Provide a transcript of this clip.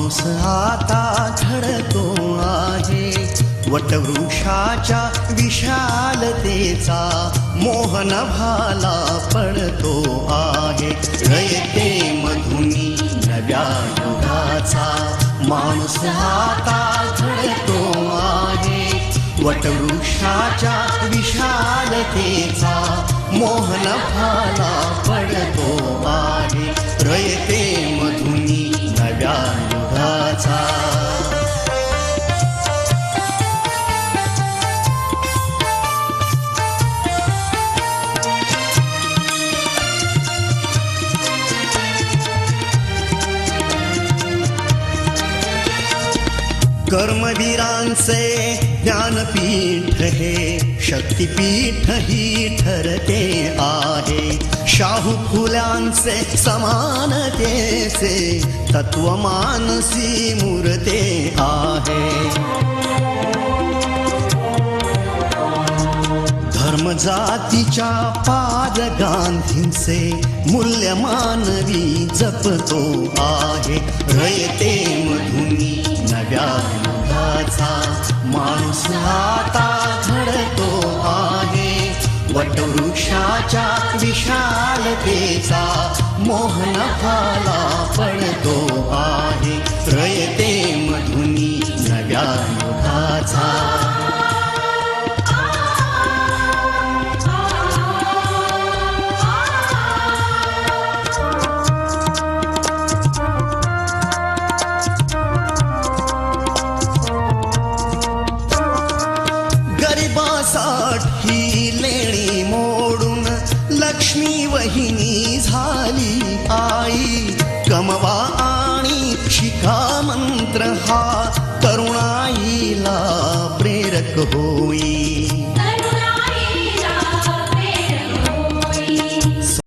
माणूस आता घडतो आहे, वटवृक्षाच्या विशालतेचा मोहन भाला पडतो आहे. रयते मधुनी नव्या युगाचा माणूस आता घडतो आहे, वटवृक्षाच्या विशालतेचा मोहन भाला पडतो आहे. रयते मधुनी नव्या युगाचा. कर्मवीरांचे ज्ञानपीठ हे शक्तिपीठ ही ठरते आहे. शाहू फुल्यांचे समानतेचे तत्व मानसी मूर्ते आहे. धर्म जातीच्या पाद गांधींचे मूल्य मानवी जपतो आहे. रयते मधुनी नव्या युगाचा माणूस आता घडतो आहे, वटवृक्षाच्या विशालतेचा मोहन भाला पडतो आहे. रयते मधुनी नव्या युगाचा. ही लेणी मोडून लक्ष्मी वहिनी झाली आई. कमवा आणि शिका मंत्र हा तरुणाईला प्रेरक होई.